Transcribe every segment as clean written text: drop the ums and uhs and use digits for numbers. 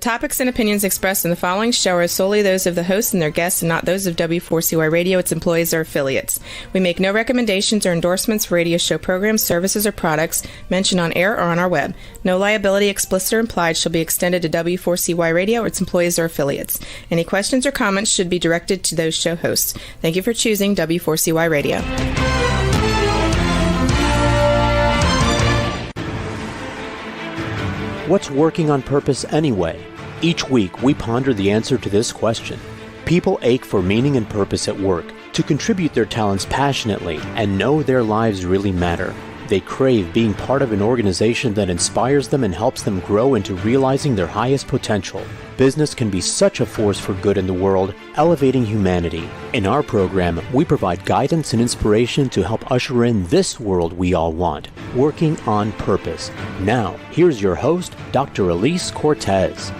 topics and opinions expressed in the following show are solely those of the hosts and their guests and not those of W4CY Radio, its employees, or affiliates. We make no recommendations or endorsements for radio show programs, services, or products mentioned on air or on our web. No liability, explicit or implied, shall be extended to W4CY Radio or its employees or affiliates. Any questions or comments should be directed to those show hosts. Thank you for choosing W4CY Radio. What's working on purpose anyway? Each week, we ponder the answer to this question. People ache for meaning and purpose at work, to contribute their talents passionately and know their lives really matter. They crave being part of an organization that inspires them and helps them grow into realizing their highest potential. Business can be such a force for good in the world, elevating humanity. In our program, we provide guidance and inspiration to help usher in this world we all want, working on purpose. Now, here's your host, Dr. Elise Cortez.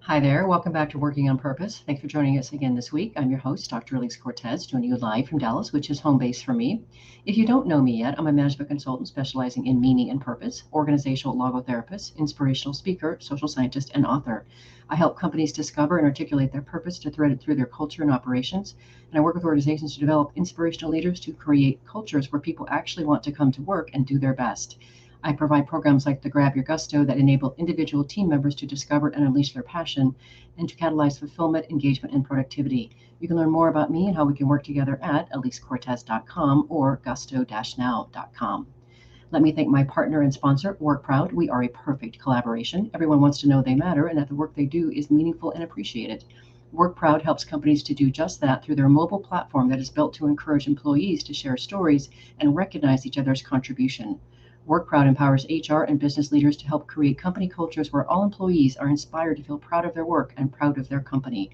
Hi there. Welcome back to Working on Purpose. Thanks for joining us again this week. I'm your host, Dr. Elise Cortez, joining you live from Dallas, which is home base for me. If you don't know me yet, I'm a management consultant specializing in meaning and purpose, organizational logotherapist, inspirational speaker, social scientist, and author. I help companies discover and articulate their purpose to thread it through their culture and operations. And I work with organizations to develop inspirational leaders to create cultures where people actually want to come to work and do their best. I provide programs like the Grab Your Gusto that enable individual team members to discover and unleash their passion and to catalyze fulfillment, engagement, and productivity. You can learn more about me and how we can work together at elisecortez.com or gusto-now.com. Let me thank my partner and sponsor, WorkProud. We are a perfect collaboration. Everyone wants to know they matter and that the work they do is meaningful and appreciated. WorkProud helps companies to do just that through their mobile platform that is built to encourage employees to share stories and recognize each other's contribution. WorkProud empowers HR and business leaders to help create company cultures where all employees are inspired to feel proud of their work and proud of their company.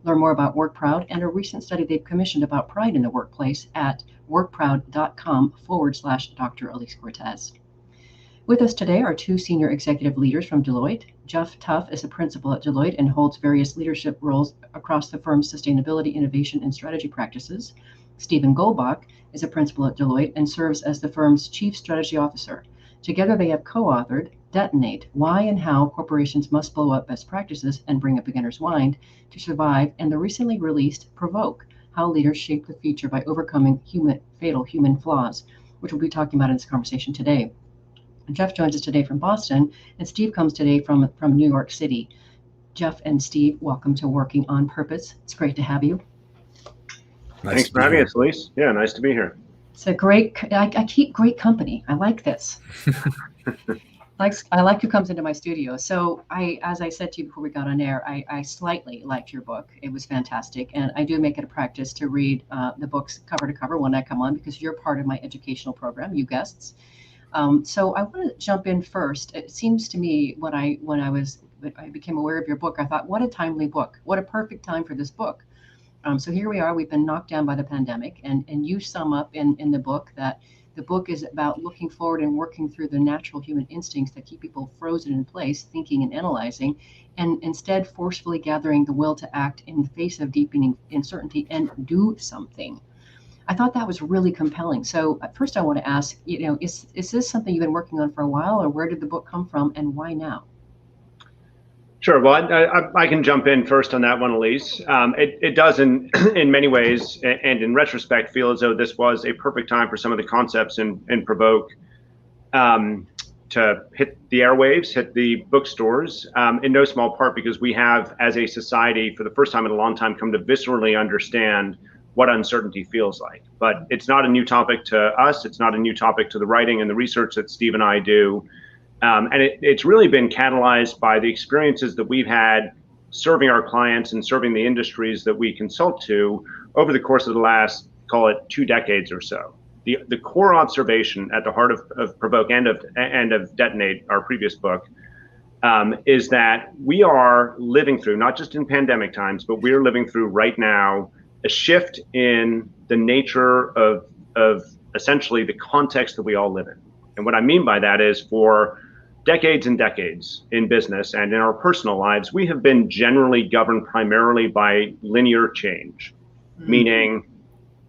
Learn more about WorkProud and a recent study they've commissioned about pride in the workplace at workproud.com/Dr. Elise Cortez. With us today are two senior executive leaders from Deloitte. Jeff Tuff is a principal at Deloitte and holds various leadership roles across the firm's sustainability, innovation, and strategy practices. Stephen Goldbach is a principal at Deloitte and serves as the firm's chief strategy officer. Together, they have co-authored Detonate, Why and How Corporations Must Blow Up Best Practices and Bring a Beginner's Mind to Survive, and the recently released Provoke, How Leaders Shape the Future by Overcoming Fatal Human Flaws, which we'll be talking about in this conversation today. Jeff joins us today from Boston, and Steve comes today from New York City. Jeff and Steve, welcome to Working on Purpose. It's great to have you. Thanks for having us, Elise. Yeah, nice to be here. It's a great, I keep great company. I like this. I like who comes into my studio. So as I said to you before we got on air, I slightly liked your book. It was fantastic. And I do make it a practice to read the books cover to cover when I come on, because you're part of my educational program, you guests. So I want to jump in first. It seems to me when I became aware of your book, I thought, what a timely book. What a perfect time for this book. So here we are, we've been knocked down by the pandemic, and you sum up in the book that the book is about looking forward and working through the natural human instincts that keep people frozen in place, thinking and analyzing, and instead forcefully gathering the will to act in the face of deepening uncertainty and do something. I thought that was really compelling. So first I want to ask, is this something you've been working on for a while, or where did the book come from and why now? Sure. Well, I can jump in first on that one, Elise. It does in many ways, and in retrospect, feel as though this was a perfect time for some of the concepts in Provoke to hit the airwaves, hit the bookstores, in no small part because we have, as a society, for the first time in a long time, come to viscerally understand what uncertainty feels like. But it's not a new topic to us. It's not a new topic to the writing and the research that Steve and I do. And it's really been catalyzed by the experiences that we've had serving our clients and serving the industries that we consult to over the course of the last, call it 2 decades or so. The core observation at the heart of Provoke and of Detonate, our previous book, is that we are living through, not just in pandemic times, but we're living through right now a shift in the nature of essentially the context that we all live in. And what I mean by that is, for decades and decades in business and in our personal lives, we have been generally governed primarily by linear change, meaning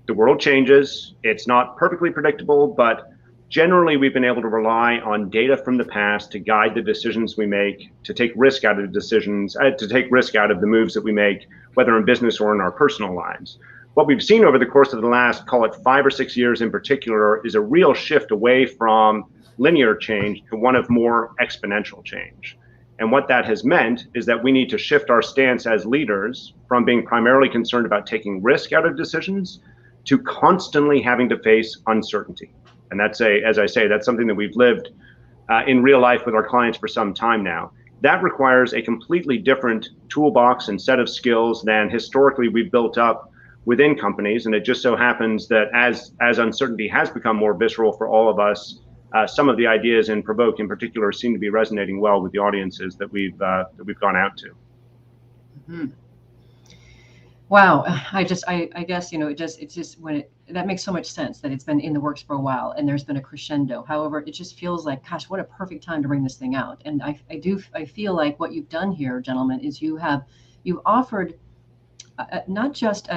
the world changes. It's not perfectly predictable, but generally we've been able to rely on data from the past to guide the decisions we make, to take risk out of the decisions, to take risk out of the moves that we make, whether in business or in our personal lives. What we've seen over the course of the last, call it 5 or 6 years in particular, is a real shift away from linear change to one of more exponential change. And what that has meant is that we need to shift our stance as leaders from being primarily concerned about taking risk out of decisions to constantly having to face uncertainty. And that's as I say, that's something that we've lived in real life with our clients for some time now. That requires a completely different toolbox and set of skills than historically we've built up within companies. And it just so happens that as uncertainty has become more visceral for all of us, some of the ideas in Provoke in particular seem to be resonating well with the audiences that we've gone out to. Mm-hmm. Wow, I guess, it's just that makes so much sense that it's been in the works for a while and there's been a crescendo. However, it just feels like, gosh, what a perfect time to bring this thing out. And I feel like what you've done here, gentlemen, is you've offered not just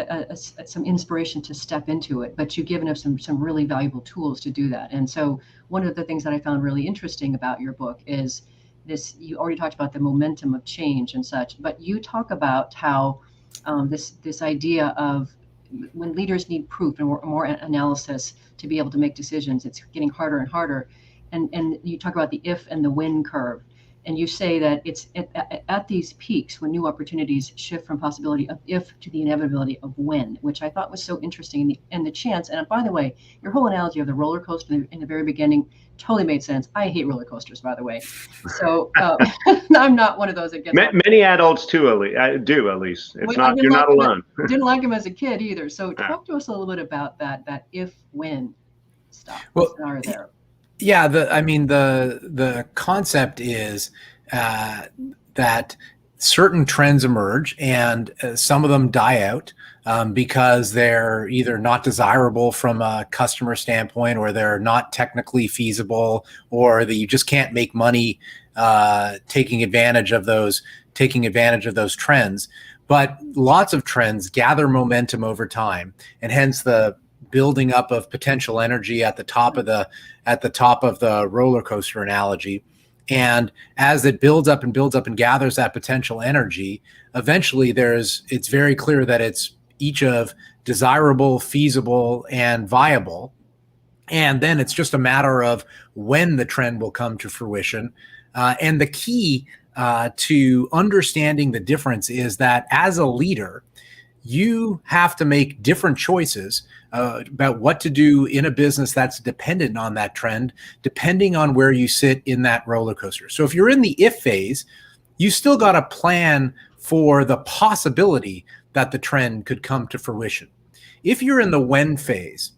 some inspiration to step into it, but you've given us some really valuable tools to do that. And so one of the things that I found really interesting about your book is this. You already talked about the momentum of change and such, but you talk about how this idea of when leaders need proof and more analysis to be able to make decisions, it's getting harder and harder. And you talk about the if and the when curve. And you say that it's at these peaks when new opportunities shift from possibility of if to the inevitability of when, which I thought was so interesting. And the chance, and by the way, your whole analogy of the roller coaster in the very beginning totally made sense. I hate roller coasters, by the way. So I'm not one of those that gets many adults too, do at least. It's not, you're not alone. Didn't like them as a kid either. So talk to us a little bit about that if when stuff. Well, are there? Yeah, the concept is that certain trends emerge and some of them die out because they're either not desirable from a customer standpoint, or they're not technically feasible, or that you just can't make money taking advantage of those trends. But lots of trends gather momentum over time, and hence the building up of potential energy at the top of the roller coaster analogy. And as it builds up and gathers that potential energy, eventually it's very clear that it's each of desirable, feasible, and viable. And then it's just a matter of when the trend will come to fruition. And the key to understanding the difference is that as a leader, you have to make different choices about what to do in a business that's dependent on that trend, depending on where you sit in that roller coaster. So if you're in the if phase, you still got to plan for the possibility that the trend could come to fruition. If you're in the when phase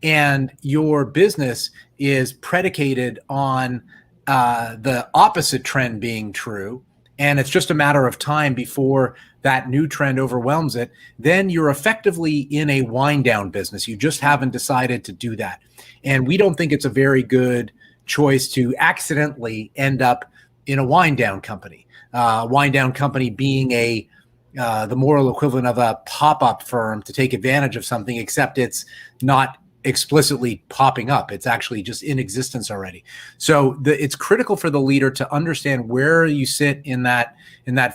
and your business is predicated on the opposite trend being true, and it's just a matter of time before that new trend overwhelms it, then you're effectively in a wind down business. You just haven't decided to do that. And we don't think it's a very good choice to accidentally end up in a wind down company. Wind down company being the moral equivalent of a pop-up firm to take advantage of something, except it's not explicitly popping up. It's actually just in existence already. So it's critical for the leader to understand where you sit in that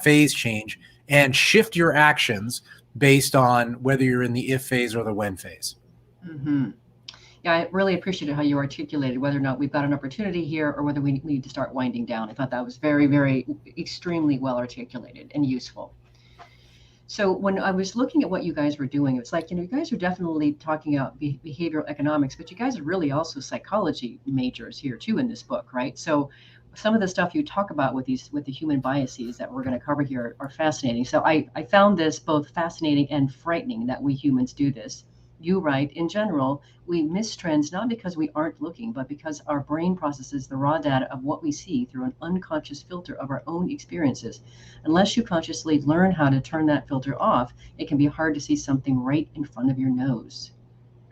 phase change and shift your actions based on whether you're in the if phase or the when phase. Mm-hmm. Yeah, I really appreciated how you articulated whether or not we've got an opportunity here or whether we need to start winding down. I thought that was very, very extremely well articulated and useful. So when I was looking at what you guys were doing, it's like, you guys are definitely talking about behavioral economics, but you guys are really also psychology majors here too in this book, right? So some of the stuff you talk about with the human biases that we're going to cover here are fascinating. So I found this both fascinating and frightening that we humans do this. You write, in general, we miss trends not because we aren't looking, but because our brain processes the raw data of what we see through an unconscious filter of our own experiences. Unless you consciously learn how to turn that filter off, it can be hard to see something right in front of your nose.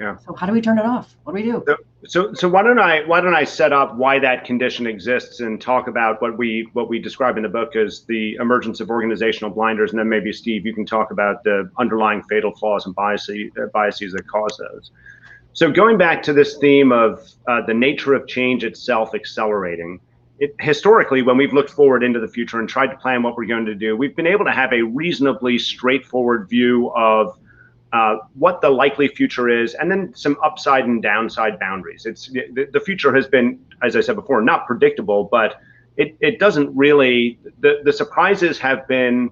Yeah. So how do we turn it off? What do we do? So why don't I set up why that condition exists and talk about what we describe in the book as the emergence of organizational blinders, and then maybe Steve, you can talk about the underlying fatal flaws and biases that cause those. So going back to this theme of the nature of change itself accelerating, historically, when we've looked forward into the future and tried to plan what we're going to do, we've been able to have a reasonably straightforward view of what the likely future is, and then some upside and downside boundaries. The future has been, as I said before, not predictable, but it doesn't really, the surprises have been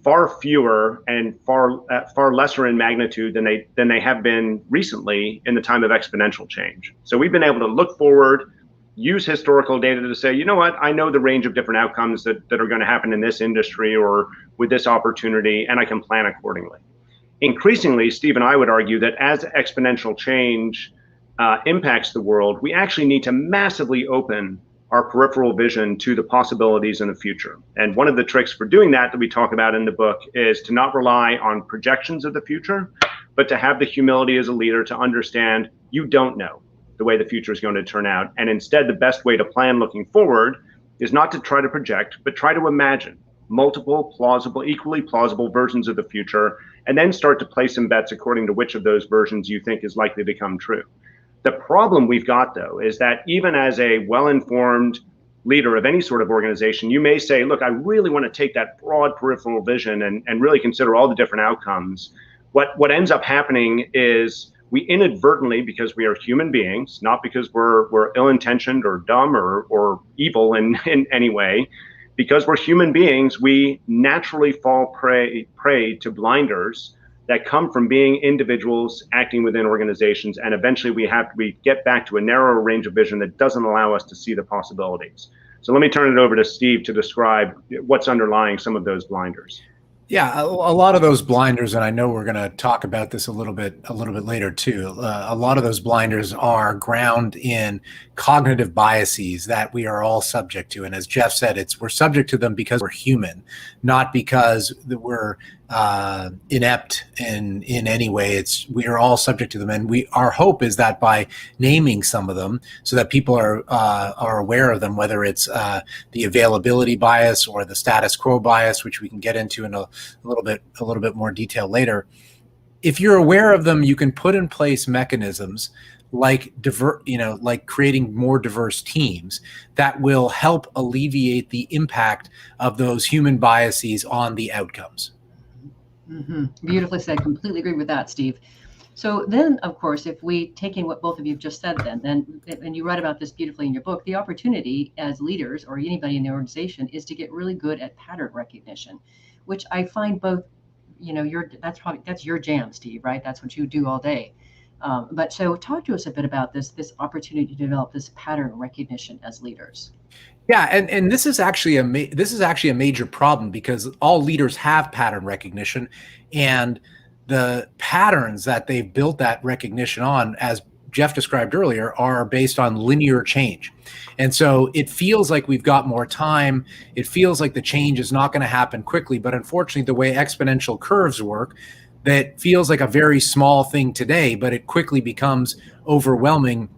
far fewer and far lesser in magnitude than they have been recently in the time of exponential change. So we've been able to look forward, use historical data to say, you know what, I know the range of different outcomes that are going to happen in this industry or with this opportunity, and I can plan accordingly. Increasingly, Steve and I would argue that as exponential change impacts the world, we actually need to massively open our peripheral vision to the possibilities in the future. And one of the tricks for doing that we talk about in the book is to not rely on projections of the future, but to have the humility as a leader to understand you don't know the way the future is going to turn out. And instead, the best way to plan looking forward is not to try to project, but try to imagine multiple plausible, equally plausible versions of the future, and then start to place some bets according to which of those versions you think is likely to come true. The problem we've got, though, is that even as a well-informed leader of any sort of organization, you may say, look, I really want to take that broad peripheral vision and really consider all the different outcomes. What ends up happening is we inadvertently, because we are human beings, not because we're ill-intentioned or dumb or evil in any way, because we're human beings, we naturally fall prey to blinders that come from being individuals acting within organizations, and eventually we get back to a narrower range of vision that doesn't allow us to see the possibilities. So let me turn it over to Steve to describe what's underlying some of those blinders. Yeah, a lot of those blinders, and I know we're going to talk about this a little bit later too. A lot of those blinders are ground in cognitive biases that we are all subject to, and as Jeff said, we're subject to them because we're human, not because we're inept in any way. We are all subject to them, and our hope is that by naming some of them, so that people are aware of them, whether it's the availability bias or the status quo bias, which we can get into in a little bit more detail later. If you're aware of them, you can put in place mechanisms like creating more diverse teams that will help alleviate the impact of those human biases on the outcomes. Mm-hmm. Beautifully said. Completely agree with that, Steve. So then, of course, if we take in what both of you have just said, and you write about this beautifully in your book, the opportunity as leaders or anybody in the organization is to get really good at pattern recognition, which I find both, that's your jam, Steve, right? That's what you do all day. But so talk to us a bit about this opportunity to develop this pattern recognition as leaders. Yeah, and this is actually a major problem because all leaders have pattern recognition, and the patterns that they've built that recognition on, as Jeff described earlier, are based on linear change. And so it feels like we've got more time. It feels like the change is not going to happen quickly, but unfortunately, the way exponential curves work, that feels like a very small thing today, but it quickly becomes overwhelming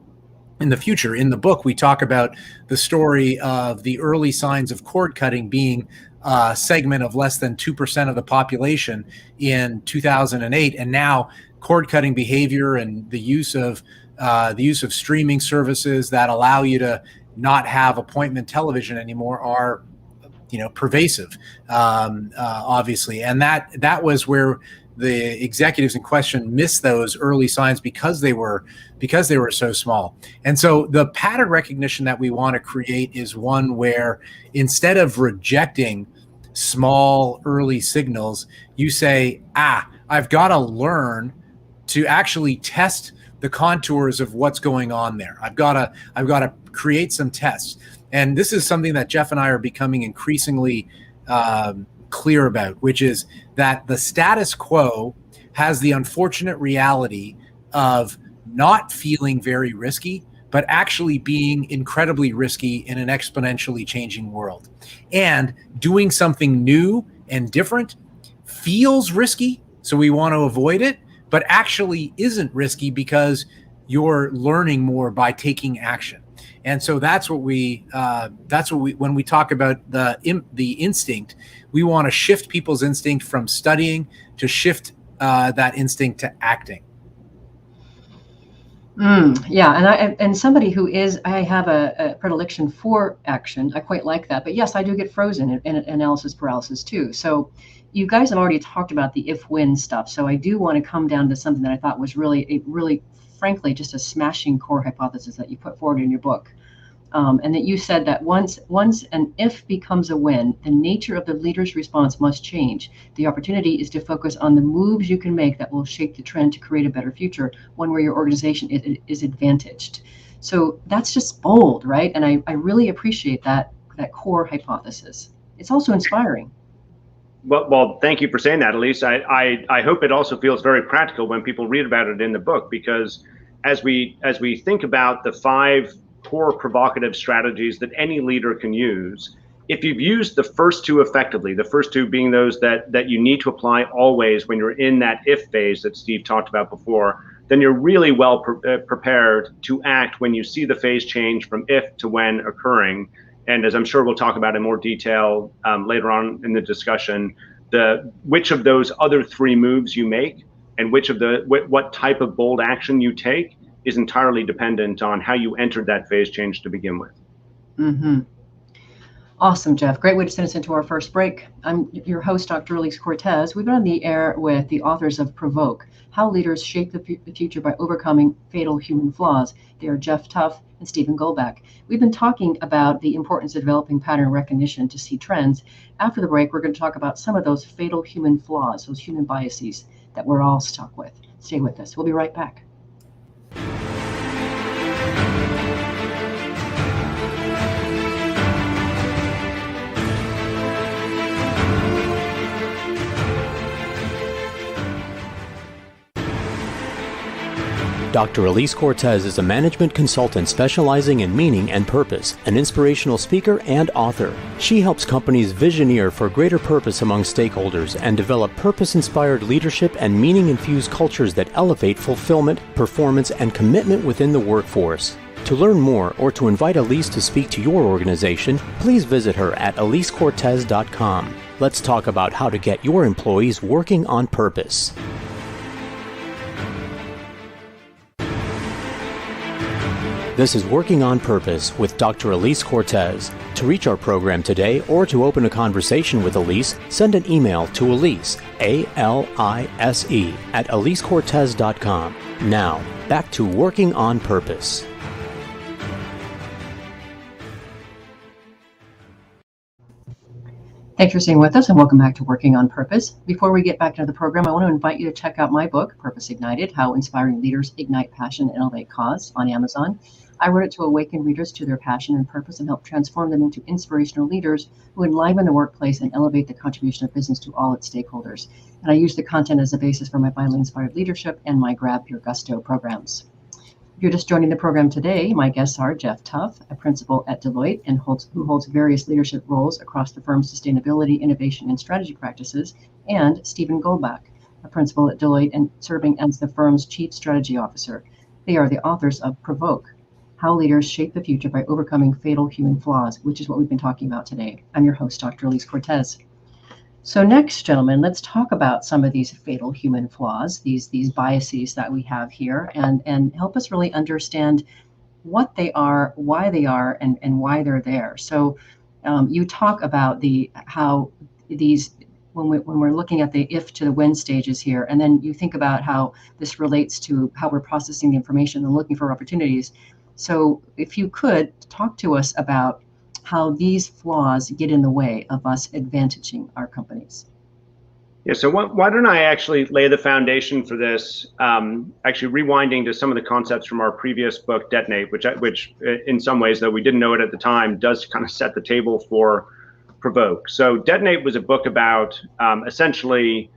in the future. In the book, we talk about the story of the early signs of cord cutting being a segment of less than 2% of the population in 2008, and now cord cutting behavior and the use of streaming services that allow you to not have appointment television anymore are pervasive, obviously, and that was where the executives in question missed those early signs because they were so small. And so the pattern recognition that we want to create is one where instead of rejecting small early signals, you say, I've got to learn to actually test the contours of what's going on there. I've got to create some tests. And this is something that Jeff and I are becoming increasingly clear about, which is that the status quo has the unfortunate reality of not feeling very risky, but actually being incredibly risky in an exponentially changing world. And doing something new and different feels risky, so we want to avoid it, but actually isn't risky because you're learning more by taking action. And so that's what we when we talk about the instinct, we want to shift people's instinct from studying to shift that instinct to acting. Yeah, and somebody who is, I have a predilection for action. I quite like that, but yes, I do get frozen in analysis paralysis too. So, you guys have already talked about the if-when stuff. So I do want to come down to something that I thought was really, frankly, just a smashing core hypothesis that you put forward in your book. And that you said that once an if becomes a when, the nature of the leader's response must change. The opportunity is to focus on the moves you can make that will shape the trend to create a better future, one where your organization is advantaged. So that's just bold, right? And I really appreciate that core hypothesis. It's also inspiring. Well, thank you for saying that, Elise. I hope it also feels very practical when people read about it in the book, because as we think about the 5 core provocative strategies that any leader can use, if you've used the first 2 effectively, the first 2 being those that you need to apply always when you're in that if phase that Steve talked about before, then you're really well prepared to act when you see the phase change from if to when occurring. And as I'm sure we'll talk about in more detail later on in the discussion, which of those other 3 moves you make and what type of bold action you take is entirely dependent on how you entered that phase change to begin with. Mm-hmm. Awesome, Jeff. Great way to send us into our first break. I'm your host, Dr. Elise Cortez. We've been on the air with the authors of Provoke, How Leaders Shape the Future by Overcoming Fatal Human Flaws. They are Jeff Tuff and Stephen Goldbach. We've been talking about the importance of developing pattern recognition to see trends. After the break, we're going to talk about some of those fatal human flaws, those human biases that we're all stuck with. Stay with us. We'll be right back. Dr. Elise Cortez is a management consultant specializing in meaning and purpose, an inspirational speaker and author. She helps companies visioneer for greater purpose among stakeholders and develop purpose-inspired leadership and meaning-infused cultures that elevate fulfillment, performance, and commitment within the workforce. To learn more or to invite Elise to speak to your organization, please visit her at elisecortez.com. Let's talk about how to get your employees working on purpose. This is Working on Purpose with Dr. Elise Cortez. To reach our program today or to open a conversation with Elise, send an email to Elise, A-L-I-S-E, at elisecortez.com. Now, back to Working on Purpose. Thanks for staying with us and welcome back to Working on Purpose. Before we get back into the program, I want to invite you to check out my book, Purpose Ignited, How Inspiring Leaders Ignite Passion and Elevate Cause, on Amazon. I wrote it to awaken readers to their passion and purpose and help transform them into inspirational leaders who enliven the workplace and elevate the contribution of business to all its stakeholders. And I use the content as a basis for my Vitally Inspired Leadership and my Grab Your Gusto programs. If you're just joining the program today, my guests are Jeff Tuff, a principal at Deloitte and who holds various leadership roles across the firm's sustainability, innovation, and strategy practices, and Stephen Goldbach, a principal at Deloitte and serving as the firm's chief strategy officer. They are the authors of Provoke, How Leaders Shape the Future by Overcoming Fatal Human Flaws, which is what we've been talking about today. I'm your host, Dr. Elise Cortez. So next, gentlemen, let's talk about some of these fatal human flaws, these biases that we have here, and help us really understand what they are, and why they're there. So you talk about how these, when we're looking at the if to the when stages here, and then you think about how this relates to how we're processing the information and looking for opportunities. So if you could talk to us about how these flaws get in the way of us advantaging our companies. Yeah, so why don't I actually lay the foundation for this, actually rewinding to some of the concepts from our previous book, Detonate, which in some ways, though we didn't know it at the time, does kind of set the table for Provoke. So Detonate was a book about essentially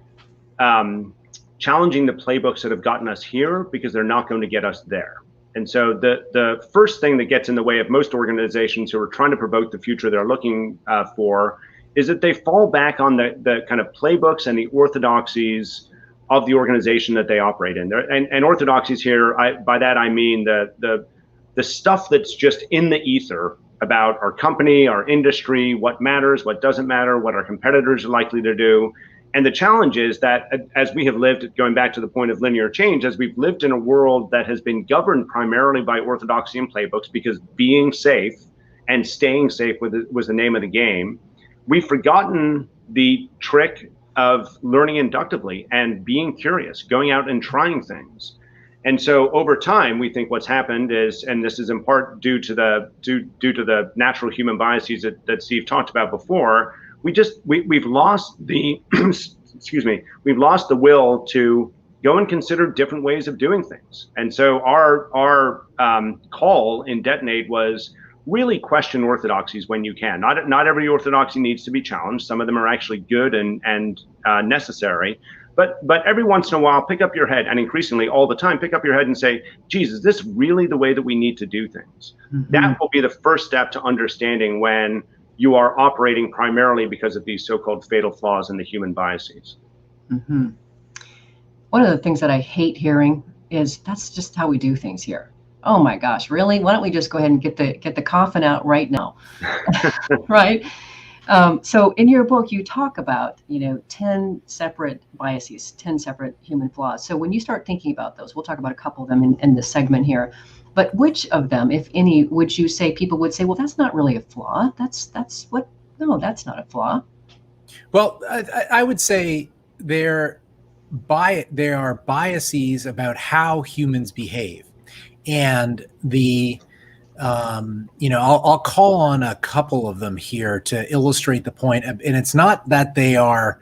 challenging the playbooks that have gotten us here because they're not going to get us there. And so the first thing that gets in the way of most organizations who are trying to provoke the future they're looking for is that they fall back on the kind of playbooks and the orthodoxies of the organization that they operate in. And orthodoxies here, by that I mean the stuff that's just in the ether about our company, our industry, what matters, what doesn't matter, what our competitors are likely to do. And the challenge is that as we have lived, going back to the point of linear change, as we've lived in a world that has been governed primarily by orthodoxy and playbooks, because being safe and staying safe was the name of the game, we've forgotten the trick of learning inductively and being curious, going out and trying things. And so over time, we think what's happened is, and this is in part due to the natural human biases that Steve talked about before, we've lost the excuse me, we've lost the will to go and consider different ways of doing things. And so our call in Detonate was really question orthodoxies when you can. Not every orthodoxy needs to be challenged. Some of them are actually good and necessary. But every once in a while, pick up your head, and increasingly all the time, pick up your head and say, geez, is this really the way that we need to do things? Mm-hmm. That will be the first step to understanding when you are operating primarily because of these so-called fatal flaws in the human biases. Mm-hmm. One of the things that I hate hearing is that's just how we do things here. Oh my gosh, really? Why don't we just go ahead and get the coffin out right now? Right? So in your book, you talk about, 10 separate biases, 10 separate human flaws. So when you start thinking about those, we'll talk about a couple of them in this segment here. But which of them, if any, would you say people would say, well, that's not really a flaw. That's not a flaw. Well, I would say there are biases about how humans behave. And I'll call on a couple of them here to illustrate the point. And it's not that they are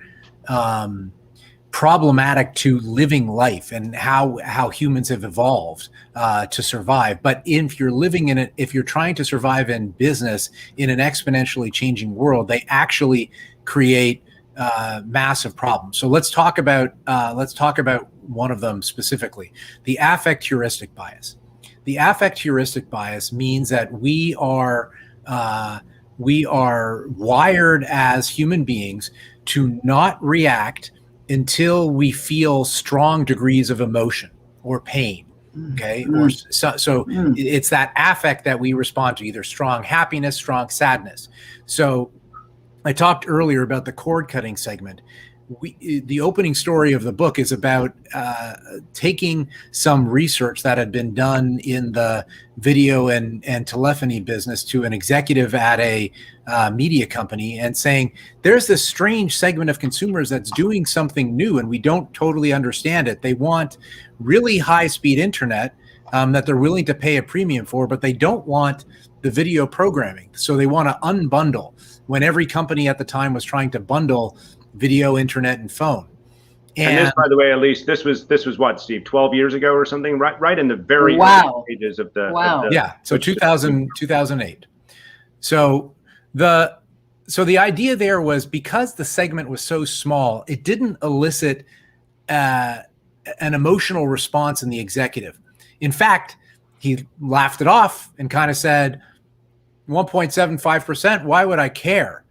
problematic to living life and how humans have evolved to survive. But if you're living in it, if you're trying to survive in business in an exponentially changing world, they actually create massive problems. So let's talk about one of them specifically, the affect heuristic bias. The affect heuristic bias means that we are wired as human beings to not react until we feel strong degrees of emotion or pain. Okay, it's that affect that we respond to, either strong happiness, strong sadness. So I talked earlier about the cord cutting segment. The opening story of the book is about taking some research that had been done in the video and telephony business to an executive at a media company and saying, there's this strange segment of consumers that's doing something new and we don't totally understand it. They want really high-speed internet that they're willing to pay a premium for, but they don't want the video programming. So they want to unbundle, when every company at the time was trying to bundle video, internet, and phone. And this, by the way, Elise, this was what, Steve, 12 years ago or something, right in the very early stages of the so 2008. So the idea there was, because the segment was so small, it didn't elicit an emotional response in the executive. In fact, he laughed it off and kind of said, 1.75%, why would I care?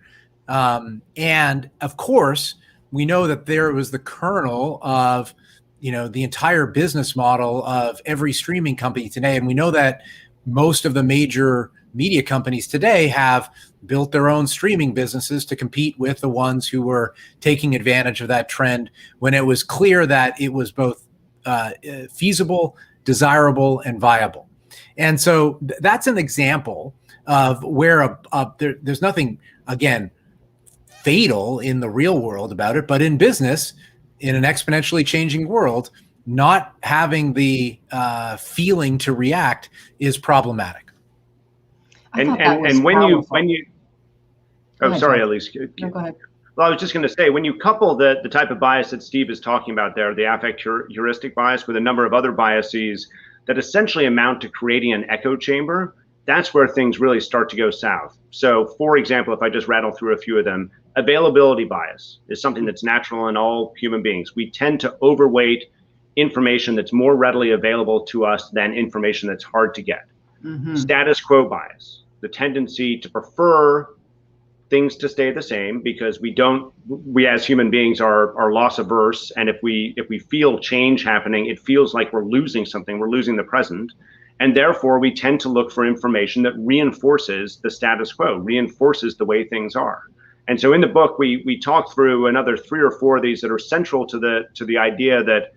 And of course, we know that there was the kernel of, the entire business model of every streaming company today. And we know that most of the major media companies today have built their own streaming businesses to compete with the ones who were taking advantage of that trend when it was clear that it was both feasible, desirable, and viable. And so that's an example of where there's nothing, again, fatal in the real world about it, but in business, in an exponentially changing world, not having the feeling to react is problematic. And when you sorry, Elise. No, go ahead. Well, I was just going to say, when you couple the type of bias that Steve is talking about there, the affect heuristic bias, with a number of other biases that essentially amount to creating an echo chamber, that's where things really start to go south. So, for example, if I just rattle through a few of them, availability bias is something that's natural in all human beings. We tend to overweight information that's more readily available to us than information that's hard to get. Mm-hmm. Status quo bias, the tendency to prefer things to stay the same because we as human beings are loss averse, and if we feel change happening, it feels like we're losing something, we're losing the present. And therefore, we tend to look for information that reinforces the status quo, reinforces the way things are. And so in the book, we talk through another 3 or 4 of these that are central to the idea that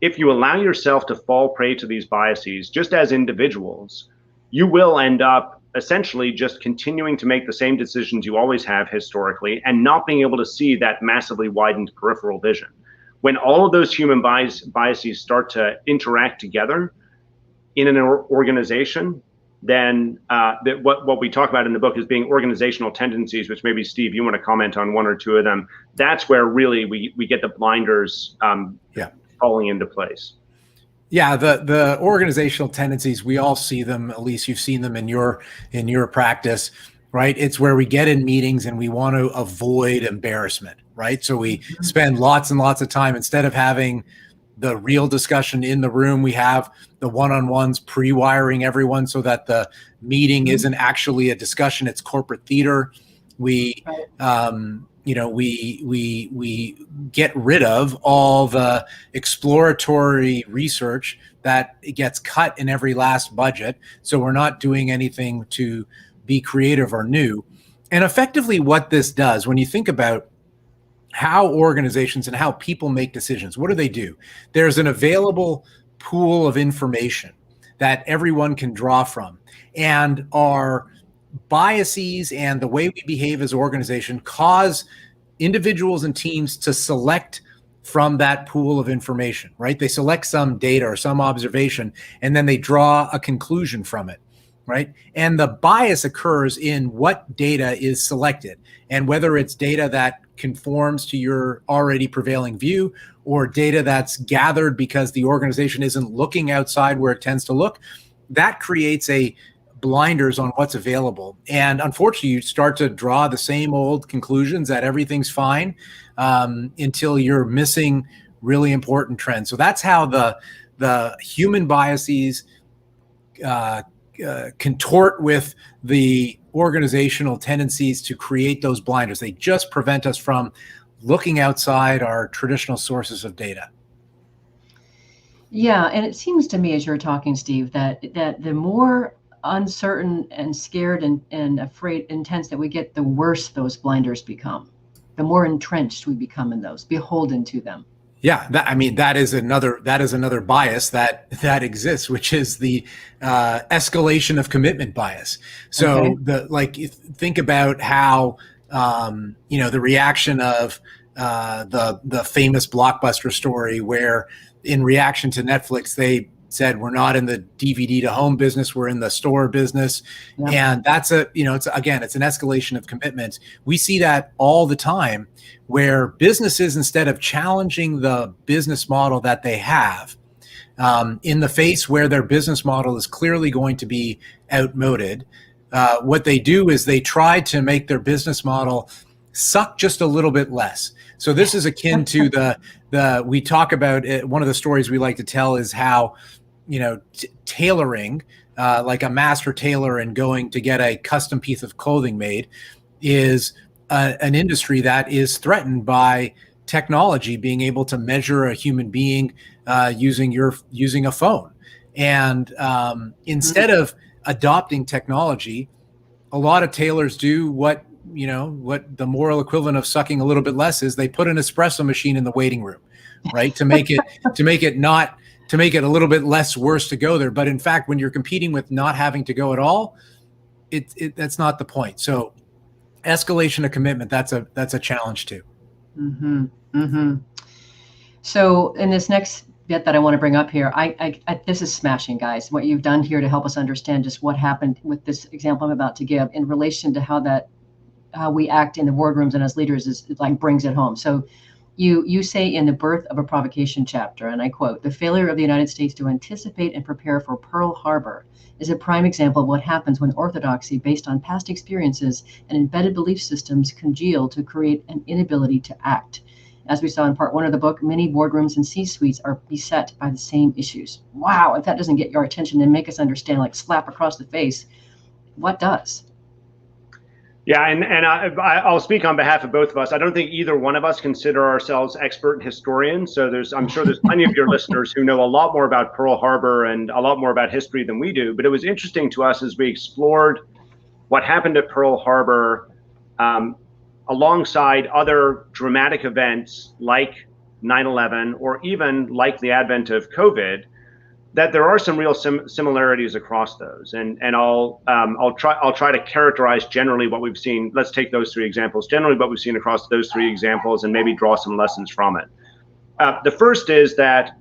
if you allow yourself to fall prey to these biases, just as individuals, you will end up essentially just continuing to make the same decisions you always have historically and not being able to see that massively widened peripheral vision. When all of those human biases start to interact together in an organization, then what we talk about in the book is being organizational tendencies, which maybe, Steve, you want to comment on 1 or 2 of them. That's where really we get the blinders falling into place. Yeah, the organizational tendencies, we all see them. At least you've seen them in your practice, right? It's where we get in meetings and we want to avoid embarrassment, right? So we spend lots and lots of time, instead of having the real discussion in the room, we have the one-on-ones, pre-wiring everyone so that the meeting isn't actually a discussion, it's corporate theater. We we get rid of all the exploratory research that gets cut in every last budget. So we're not doing anything to be creative or new. And effectively what this does, when you think about how organizations and how people make decisions, what do? There's an available pool of information that everyone can draw from. And our biases and the way we behave as an organization cause individuals and teams to select from that pool of information, right? They select some data or some observation, and then they draw a conclusion from it, right? And the bias occurs in what data is selected, and whether it's data that conforms to your already prevailing view or data that's gathered because the organization isn't looking outside where it tends to look, that creates a blinders on what's available. And unfortunately, you start to draw the same old conclusions that everything's fine until you're missing really important trends. So that's how the human biases contort with the organizational tendencies to create those blinders. They just prevent us from looking outside our traditional sources of data. Yeah, and it seems to me, as you're talking, Steve, that the more uncertain and scared and afraid, intense that we get, the worse those blinders become. The more entrenched we become in those, beholden to them. Yeah, that is another bias that exists, which is the escalation of commitment bias. So think about how the reaction of the famous Blockbuster story, where in reaction to Netflix they said, we're not in the DVD to home business, we're in the store business. Yeah. And that's it's an escalation of commitment. We see that all the time, where businesses, instead of challenging the business model that they have, in the face where their business model is clearly going to be outmoded, what they do is they try to make their business model suck just a little bit less. So this is akin to we talk about it, one of the stories we like to tell is how tailoring, like a master tailor and going to get a custom piece of clothing made, is an industry that is threatened by technology being able to measure a human being using a phone. And instead of adopting technology, a lot of tailors do what the moral equivalent of sucking a little bit less is. They put an espresso machine in the waiting room, right? to make it a little bit less worse to go there. But in fact, when you're competing with not having to go at all, that's not the point. So escalation of commitment, that's a challenge too. Mm-hmm. Mm-hmm. So in this next bit that I want to bring up here, I this is smashing, guys. What you've done here to help us understand just what happened with this example I'm about to give in relation to how we act in the boardrooms and as leaders is like brings it home. So you say in The Birth of a Provocation chapter, and I quote, "The failure of the United States to anticipate and prepare for Pearl Harbor is a prime example of what happens when orthodoxy based on past experiences and embedded belief systems congeal to create an inability to act. As we saw in part 1 of the book, many boardrooms and C-suites are beset by the same issues." Wow, if that doesn't get your attention and make us understand, like slap across the face, what does? Yeah, and I'll speak on behalf of both of us. I don't think either one of us consider ourselves expert historians. So I'm sure there's plenty of your listeners who know a lot more about Pearl Harbor and a lot more about history than we do. But it was interesting to us as we explored what happened at Pearl Harbor, alongside other dramatic events like 9/11 or even like the advent of COVID, that there are some real similarities across those, and I'll try to characterize generally what we've seen. Let's take those three examples. Generally, what we've seen across those three examples, and maybe draw some lessons from it. The first is that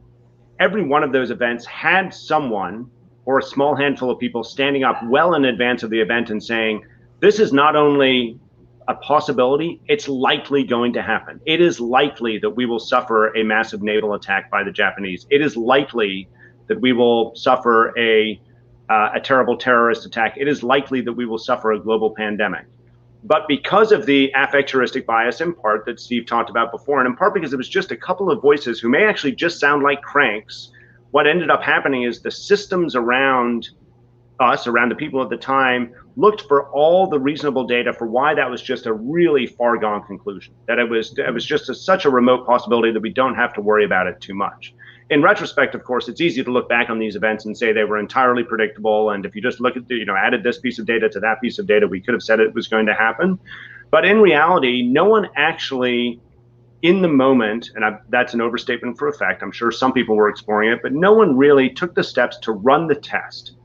every one of those events had someone or a small handful of people standing up well in advance of the event and saying, "This is not only a possibility, it's likely going to happen. It is likely that we will suffer a massive naval attack by the Japanese. It is likely that we will suffer a terrible terrorist attack. It is likely that we will suffer a global pandemic." But because of the affect-heuristic bias, in part, that Steve talked about before, and in part because it was just a couple of voices who may actually just sound like cranks, what ended up happening is the systems around us, around the people at the time, looked for all the reasonable data for why that was just a really far-gone conclusion, that it was just such a remote possibility that we don't have to worry about it too much. In retrospect, of course, it's easy to look back on these events and say they were entirely predictable. And if you just look at added this piece of data to that piece of data, we could have said it was going to happen. But in reality, no one actually, in the moment, and that's an overstatement for effect, I'm sure some people were exploring it, but no one really took the steps to run the test,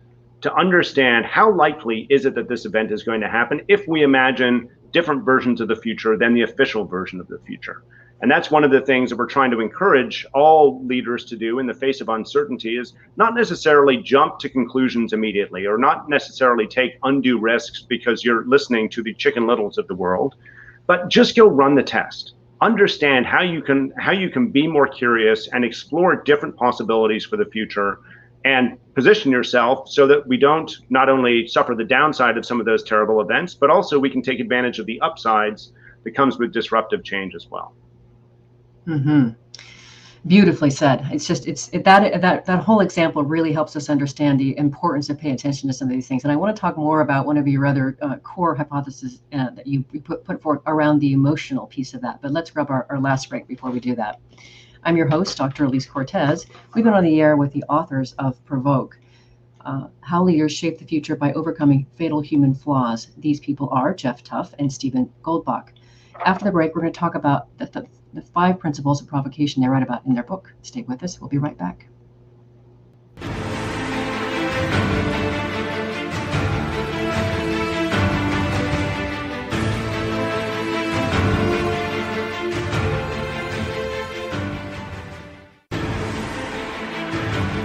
to understand how likely is it that this event is going to happen if we imagine different versions of the future than the official version of the future. And that's one of the things that we're trying to encourage all leaders to do in the face of uncertainty, is not necessarily jump to conclusions immediately, or not necessarily take undue risks because you're listening to the Chicken Littles of the world, but just go run the test. Understand how you can be more curious and explore different possibilities for the future, and position yourself so that we don't not only suffer the downside of some of those terrible events, but also we can take advantage of the upsides that comes with disruptive change as well. Mm-hmm. Beautifully said. That whole example really helps us understand the importance of paying attention to some of these things. And I want to talk more about one of your other core hypotheses that you put forward around the emotional piece of that. But let's grab our last break before we do that. I'm your host, Dr. Elise Cortez. We've been on the air with the authors of Provoke, How Leaders Shape the Future by Overcoming Fatal Human Flaws. These people are Jeff Tuff and Stephen Goldbach. After the break, we're going to talk about the 5 principles of provocation they write about in their book. Stay with us. We'll be right back.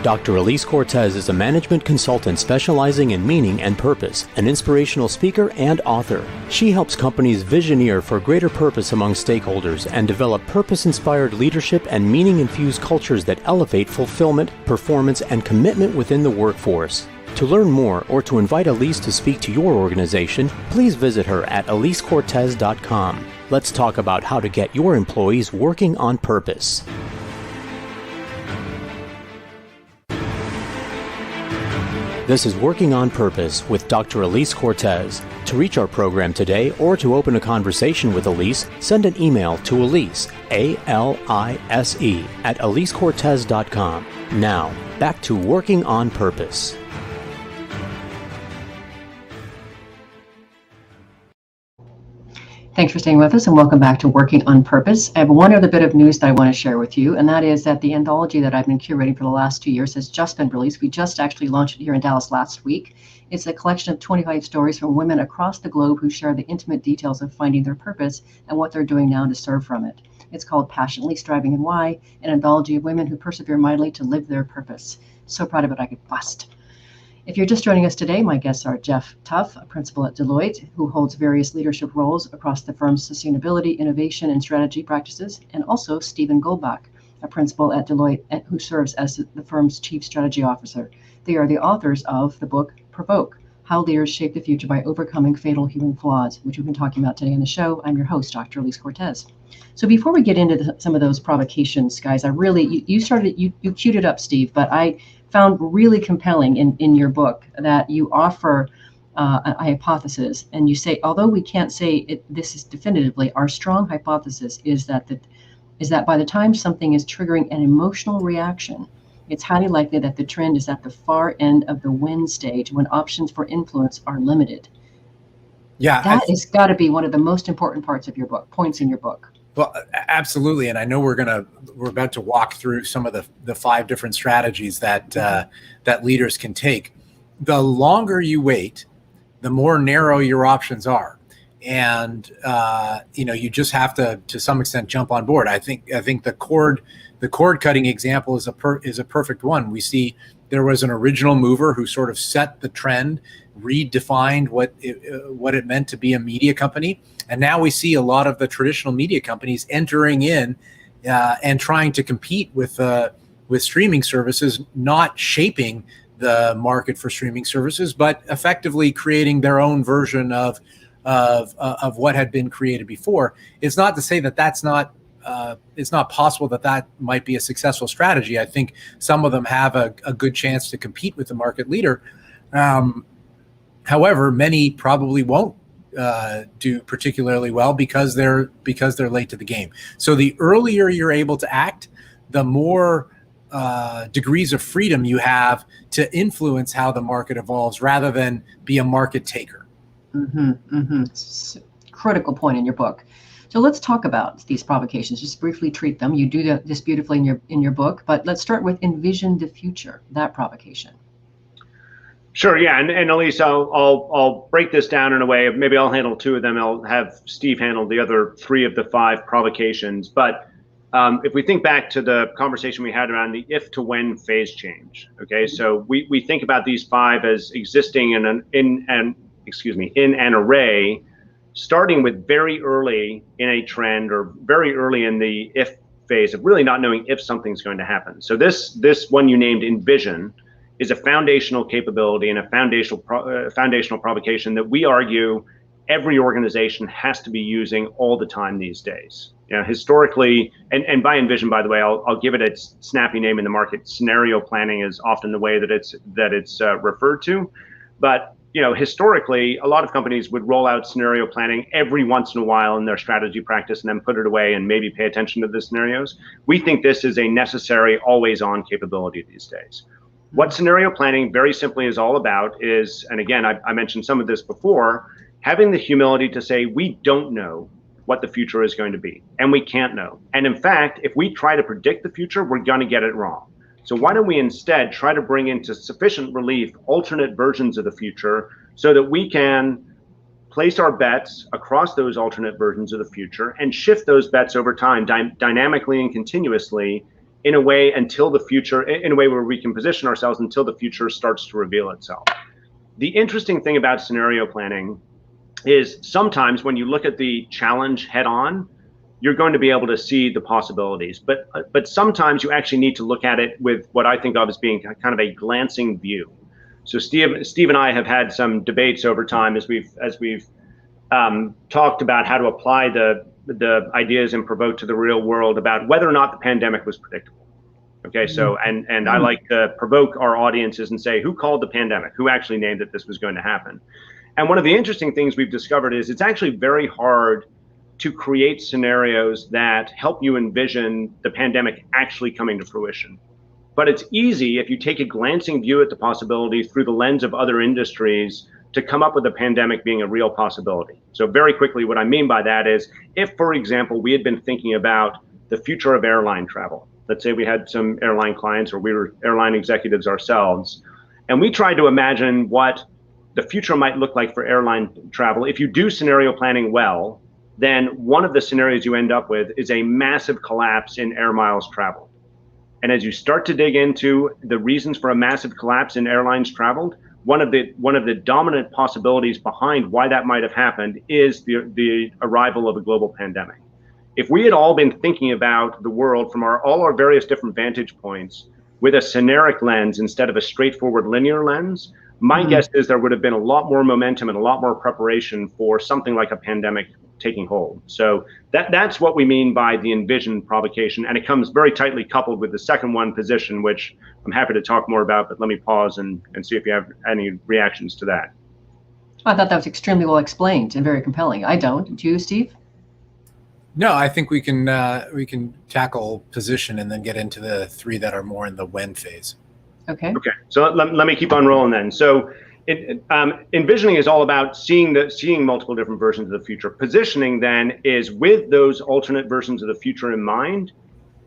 Dr. Elise Cortez is a management consultant specializing in meaning and purpose, an inspirational speaker and author. She helps companies visioneer for greater purpose among stakeholders and develop purpose-inspired leadership and meaning-infused cultures that elevate fulfillment, performance, and commitment within the workforce. To learn more or to invite Elise to speak to your organization, please visit her at elisecortez.com. Let's talk about how to get your employees working on purpose. This is Working on Purpose with Dr. Elise Cortez. To reach our program today or to open a conversation with Elise, send an email to Elise, A-L-I-S-E, at elisecortez.com. Now, back to Working on Purpose. Thanks for staying with us, and welcome back to Working on Purpose. I have one other bit of news that I want to share with you, and that is that the anthology that I've been curating for the last 2 years has just been released. We just actually launched it here in Dallas last week. It's a collection of 25 stories from women across the globe who share the intimate details of finding their purpose and what they're doing now to serve from it. It's called Passionately Striving and Why, an anthology of women who persevere mightily to live their purpose. So proud of it, I could bust. If you're just joining us today, my guests are Jeff Tuff, a principal at Deloitte, who holds various leadership roles across the firm's sustainability, innovation, and strategy practices, and also Stephen Goldbach, a principal at Deloitte, who serves as the firm's chief strategy officer. They are the authors of the book Provoke, How Leaders Shape the Future by Overcoming Fatal Human Flaws, which we've been talking about today on the show. I'm your host, Dr. Elise Cortez. So before we get into some of those provocations, guys, you queued it up, Steve, but I found really compelling in your book that you offer a hypothesis, and you say, although we can't say this is definitively, our strong hypothesis is that by the time something is triggering an emotional reaction, it's highly likely that the trend is at the far end of the win stage when options for influence are limited. Yeah, That has got to be one of the most important parts of your book, points in your book. Well, absolutely, and I know we're about to walk through some of the 5 different strategies that that leaders can take. The longer you wait, the more narrow your options are, and you just have to some extent jump on board. I think the cord cutting example is a perfect one. We see there was an original mover who sort of set the trend, redefined what it meant to be a media company. And now we see a lot of the traditional media companies entering in and trying to compete with streaming services, not shaping the market for streaming services, but effectively creating their own version of what had been created before. It's not to say that that's not it's not possible that might be a successful strategy. I think some of them have a good chance to compete with the market leader. However, many probably won't do particularly well because they're late to the game. So the earlier you're able to act, the more degrees of freedom you have to influence how the market evolves rather than be a market taker. It's a critical point in your book. So let's talk about these provocations. Just briefly treat them. You do this beautifully in your book, but let's start with Envision the Future, that provocation. Sure, yeah, and Elise, I'll break this down in a way. Maybe I'll handle 2 of them. I'll have Steve handle the other 3 of the 5 provocations. But if we think back to the conversation we had around the if to when phase change, okay, so we think about these 5 as existing in an array, starting with very early in a trend or very early in the if phase of really not knowing if something's going to happen. So this one you named Envision is a foundational capability and a foundational provocation that we argue every organization has to be using all the time these days. Historically, and by Envision, by the way, I'll give it its snappy name in the market. Scenario planning is often the way that it's referred to, but historically, a lot of companies would roll out scenario planning every once in a while in their strategy practice and then put it away and maybe pay attention to the scenarios. We think this is a necessary, always-on capability these days. What scenario planning very simply is all about is, and again, I mentioned some of this before, having the humility to say we don't know what the future is going to be, and we can't know. And in fact, if we try to predict the future, we're going to get it wrong. So why don't we instead try to bring into sufficient relief alternate versions of the future so that we can place our bets across those alternate versions of the future and shift those bets over time dynamically and continuously in a way where we can position ourselves until the future starts to reveal itself. The interesting thing about scenario planning is sometimes when you look at the challenge head on, you're going to be able to see the possibilities. But sometimes you actually need to look at it with what I think of as being kind of a glancing view. So Steve and I have had some debates over time as we've talked about how to apply the ideas in Provoke to the real world about whether or not the pandemic was predictable. Okay, so and I like to provoke our audiences and say, who called the pandemic? Who actually named that this was going to happen? And one of the interesting things we've discovered is it's actually very hard to create scenarios that help you envision the pandemic actually coming to fruition. But it's easy if you take a glancing view at the possibilities through the lens of other industries to come up with the pandemic being a real possibility. So very quickly, what I mean by that is if, for example, we had been thinking about the future of airline travel, let's say we had some airline clients or we were airline executives ourselves, and we tried to imagine what the future might look like for airline travel. If you do scenario planning well, then one of the scenarios you end up with is a massive collapse in air miles traveled. And as you start to dig into the reasons for a massive collapse in airlines traveled, one of the dominant possibilities behind why that might have happened is the arrival of a global pandemic. If we had all been thinking about the world from all our various different vantage points with a scenaric lens instead of a straightforward linear lens, my guess is there would have been a lot more momentum and a lot more preparation for something like a pandemic taking hold. So that's what we mean by the Envision provocation, and it comes very tightly coupled with the second one, position, which I'm happy to talk more about, but let me pause and see if you have any reactions to that. I thought that was extremely well explained and very compelling. I don't. Do you, Steve? No, I think we can tackle position and then get into the 3 that are more in the when phase. Okay. Okay, so let me keep on rolling then. So Envisioning is all about seeing multiple different versions of the future. Positioning then is with those alternate versions of the future in mind.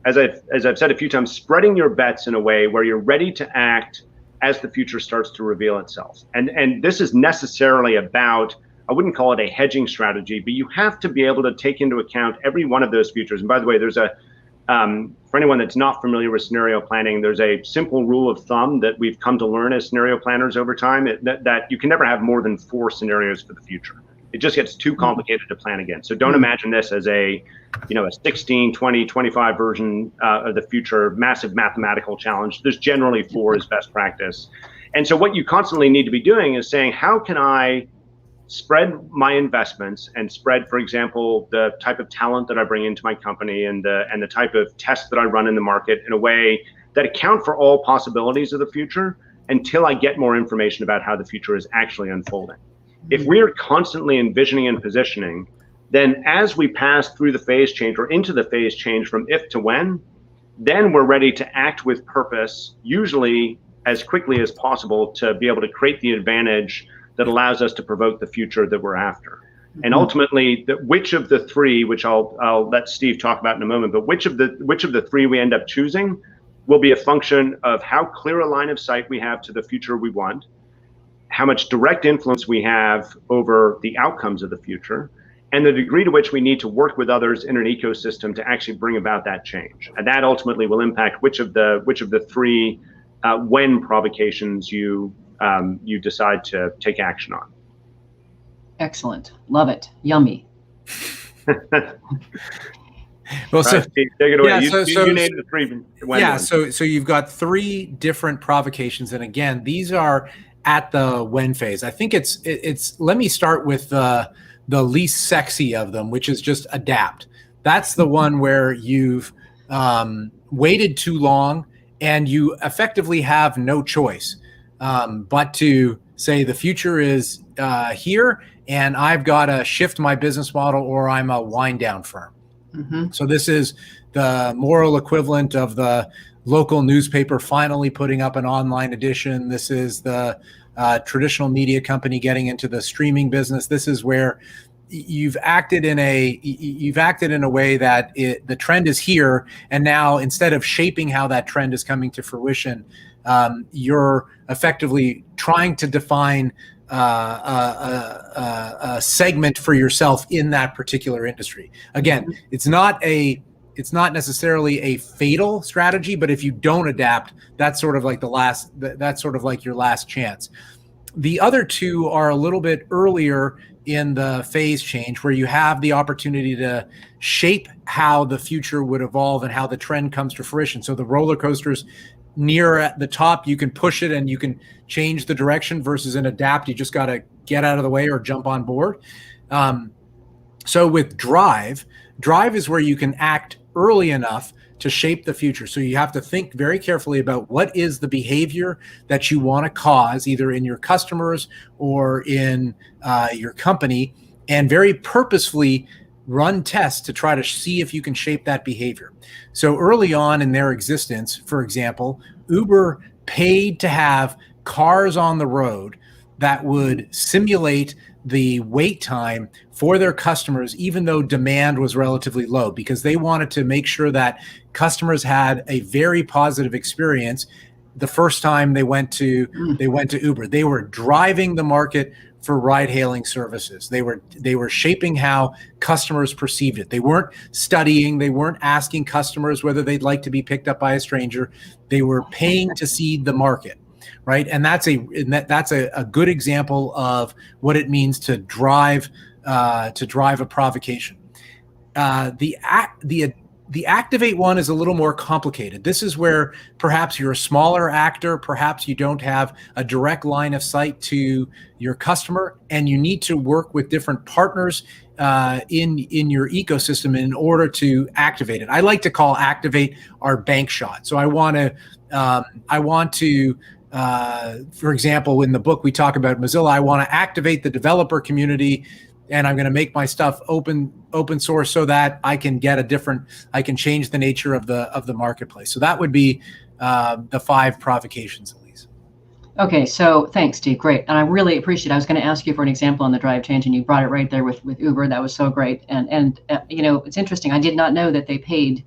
As I've said a few times, spreading your bets in a way where you're ready to act as the future starts to reveal itself. And this is necessarily about, I wouldn't call it a hedging strategy, but you have to be able to take into account every one of those futures. And by the way, there's for anyone that's not familiar with scenario planning, there's a simple rule of thumb that we've come to learn as scenario planners over time, that you can never have more than 4 scenarios for the future. It just gets too complicated to plan against. So don't imagine this as a 16, 20, 25 version of the future, massive mathematical challenge. There's generally 4 as best practice. And so what you constantly need to be doing is saying, how can I spread my investments and spread, for example, the type of talent that I bring into my company and the type of tests that I run in the market in a way that account for all possibilities of the future until I get more information about how the future is actually unfolding. If we are constantly envisioning and positioning, then as we pass through the phase change or into the phase change from if to when, then we're ready to act with purpose, usually as quickly as possible, to be able to create the advantage that allows us to provoke the future that we're after. And ultimately, which of the 3, which I'll let Steve talk about in a moment, but which of the 3 we end up choosing will be a function of how clear a line of sight we have to the future we want, how much direct influence we have over the outcomes of the future, and the degree to which we need to work with others in an ecosystem to actually bring about that change. And that ultimately will impact which of the 3 when provocations you decide to take action on. Excellent. Love it. Yummy. Well, so Steve, take it away. Yeah, you named the 3 when. Yeah, so you've got 3 different provocations, and again, these are at the when phase. I think it's let me start with the least sexy of them, which is just adapt. That's the one where you've waited too long and you effectively have no choice but to say the future is here and I've got to shift my business model or I'm a wind down firm. So this is the moral equivalent of the local newspaper finally putting up an online edition. This is the traditional media company getting into the streaming business. This is where you've acted in a way that the trend is here, and now instead of shaping how that trend is coming to fruition, you're effectively trying to define a segment for yourself in that particular industry. Again, it's not necessarily a fatal strategy, but if you don't adapt, that's sort of like your last chance. The other 2 are a little bit earlier in the phase change, where you have the opportunity to shape how the future would evolve and how the trend comes to fruition. So the roller coaster's near at the top, you can push it and you can change the direction, versus in adapt, you just got to get out of the way or jump on board. So with drive is where you can act early enough to shape the future. So you have to think very carefully about what is the behavior that you want to cause, either in your customers or in your company, and very purposefully run tests to try to see if you can shape that behavior. So early on in their existence, for example, Uber paid to have cars on the road that would simulate the wait time for their customers, even though demand was relatively low, because they wanted to make sure that customers had a very positive experience the first time they went to Uber. They were driving the market for ride-hailing services. They were shaping how customers perceived it. They weren't studying. They weren't asking customers whether they'd like to be picked up by a stranger. They were paying to seed the market, right? And that's a good example of what it means to drive a provocation. The activate one is a little more complicated. This is where perhaps you're a smaller actor, perhaps you don't have a direct line of sight to your customer, and you need to work with different partners in your ecosystem in order to activate it. I like to call activate our bank shot. So I want to, for example, in the book we talk about Mozilla, I want to activate the developer community, and I'm going to make my stuff open source so that I can change the nature of the marketplace. So that would be the 5 provocations, at least. Okay, so thanks, Steve. Great. And I really appreciate it. I was going to ask you for an example on the drive change, and you brought it right there with Uber. That was so great. And it's interesting. I did not know that they paid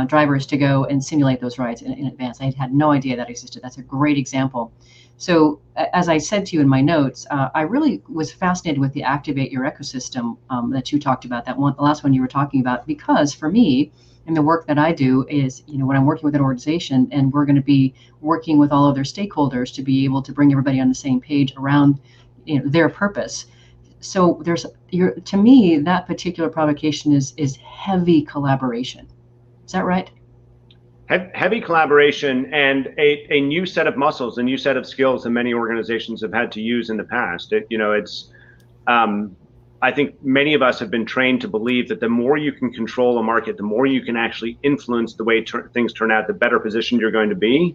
drivers to go and simulate those rides in advance. I had no idea that existed. That's a great example. So as I said to you in my notes, I really was fascinated with the activate your ecosystem that you talked about, the last one you were talking about, because for me, and the work that I do is, when I'm working with an organization and we're going to be working with all of their stakeholders to be able to bring everybody on the same page around their purpose. So to me, that particular provocation is heavy collaboration. Is that right? Heavy collaboration and a new set of muscles, a new set of skills that many organizations have had to use in the past. I think many of us have been trained to believe that the more you can control a market, the more you can actually influence the way things turn out, the better positioned you're going to be.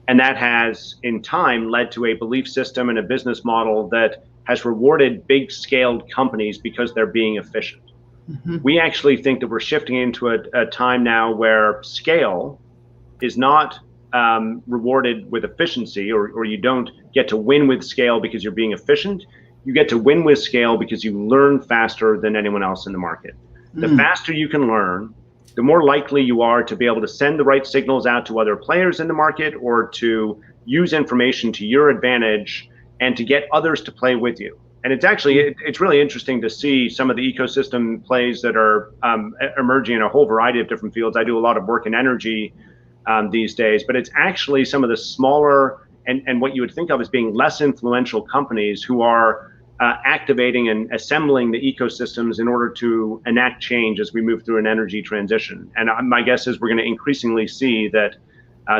And that has, in time, led to a belief system and a business model that has rewarded big scaled companies because they're being efficient. Mm-hmm. We actually think that we're shifting into a time now where scale is not rewarded with efficiency, or you don't get to win with scale because you're being efficient. You get to win with scale because you learn faster than anyone else in the market. The faster you can learn, the more likely you are to be able to send the right signals out to other players in the market, or to use information to your advantage and to get others to play with you. And it's really interesting to see some of the ecosystem plays that are emerging in a whole variety of different fields. I do a lot of work in energy these days, but it's actually some of the smaller and what you would think of as being less influential companies who are activating and assembling the ecosystems in order to enact change as we move through an energy transition. And my guess is we're going to increasingly see that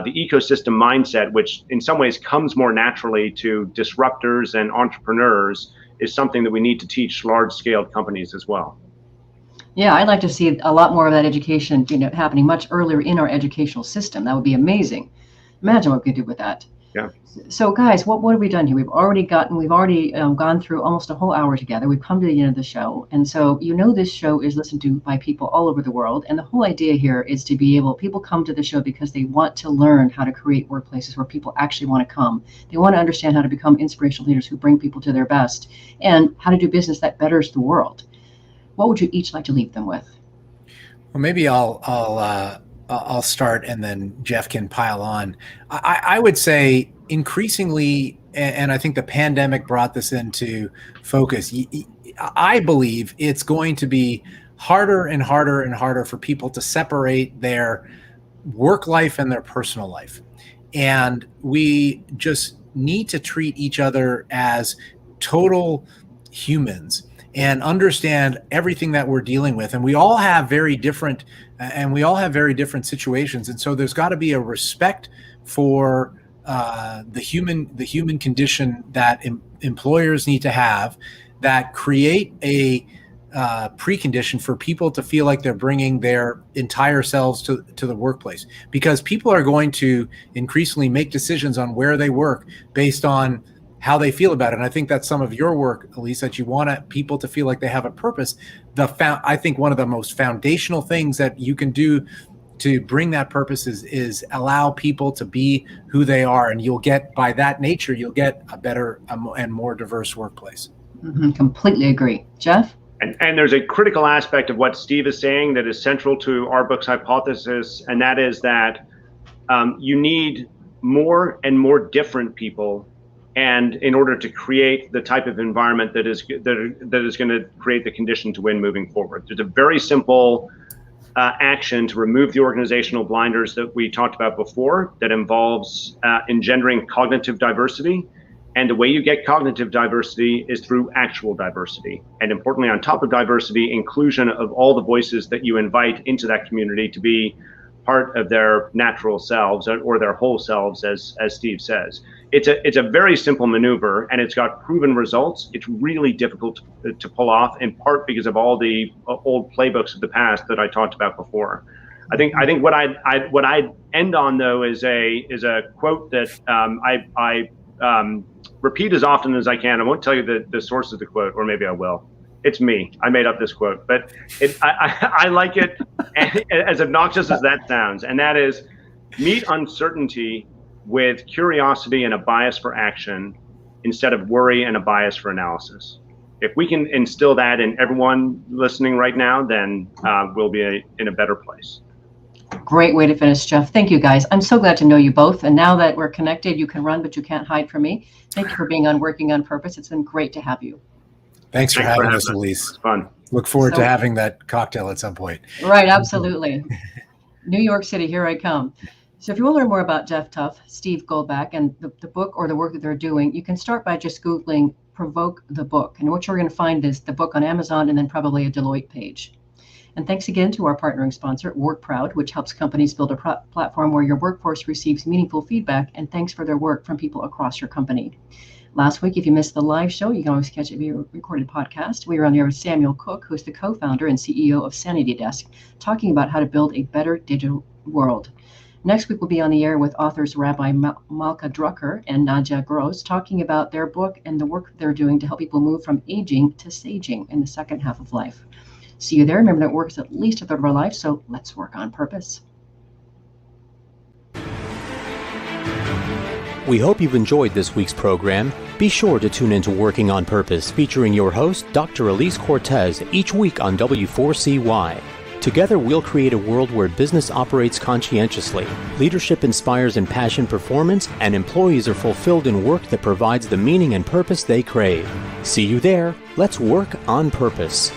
the ecosystem mindset, which in some ways comes more naturally to disruptors and entrepreneurs, is something that we need to teach large-scale companies as well. Yeah, I'd like to see a lot more of that education, happening much earlier in our educational system. That would be amazing. Imagine what we could do with that. Yeah. So guys, what have we done here? We've already gone through almost a whole hour together. We've come to the end of the show. And so, this show is listened to by people all over the world. And the whole idea here is to be people come to the show because they want to learn how to create workplaces where people actually want to come. They want to understand how to become inspirational leaders who bring people to their best, and how to do business that betters the world. What would you each like to leave them with? Well, maybe I'll start, and then Jeff can pile on. I would say increasingly, and I think the pandemic brought this into focus, I believe it's going to be harder and harder and harder for people to separate their work life and their personal life. And we just need to treat each other as total humans and understand everything that we're dealing with. And we all have very different situations. And so there's got to be a respect for the human condition that employers need to have, that create a precondition for people to feel like they're bringing their entire selves to the workplace, because people are going to increasingly make decisions on where they work based on how they feel about it. And I think that's some of your work, Elise, that you want people to feel like they have a purpose. I think one of the most foundational things that you can do to bring that purpose is allow people to be who they are. And by that nature, you'll get a better and more diverse workplace. Mm-hmm. Completely agree. Jeff? And there's a critical aspect of what Steve is saying that is central to our book's hypothesis, and that is that you need more and more different people, and in order to create the type of environment that is going to create the condition to win moving forward. There's a very simple action to remove the organizational blinders that we talked about before that involves engendering cognitive diversity. And the way you get cognitive diversity is through actual diversity. And importantly, on top of diversity, inclusion of all the voices that you invite into that community to be part of their natural selves or their whole selves, as Steve says. It's a very simple maneuver, and it's got proven results. It's really difficult to pull off, in part because of all the old playbooks of the past that I talked about before. I think what I'd end on, though, is a quote that I repeat as often as I can. I won't tell you the source of the quote, or maybe I will. It's me. I made up this quote, but I like it, as obnoxious as that sounds, and that is, meet uncertainty with curiosity and a bias for action instead of worry and a bias for analysis. If we can instill that in everyone listening right now, then we'll be in a better place. Great way to finish, Jeff. Thank you, guys. I'm so glad to know you both. And now that we're connected, you can run, but you can't hide from me. Thank you for being on Working on Purpose. It's been great to have you. Thanks for having us, Elise. It's fun. Look forward to having that cocktail at some point. Right, absolutely. New York City, here I come. So if you want to learn more about Jeff Tuff, Steve Goldback, and the book or the work that they're doing, you can start by just Googling Provoke the book. And what you're going to find is the book on Amazon and then probably a Deloitte page. And thanks again to our partnering sponsor, WorkProud, which helps companies build a platform where your workforce receives meaningful feedback, and thanks for their work from people across your company. Last week, if you missed the live show, you can always catch it via recorded podcast. We were on there with Samuel Cook, who's the co-founder and CEO of Sanity Desk, talking about how to build a better digital world. Next week, we'll be on the air with authors Rabbi Malka Drucker and Nadja Gross, talking about their book and the work they're doing to help people move from aging to saging in the second half of life. See you there. Remember that work is at least a third of our life, so let's work on purpose. We hope you've enjoyed this week's program. Be sure to tune into Working on Purpose, featuring your host, Dr. Elise Cortez, each week on W4CY. Together, we'll create a world where business operates conscientiously, leadership inspires impassioned performance, and employees are fulfilled in work that provides the meaning and purpose they crave. See you there. Let's work on purpose.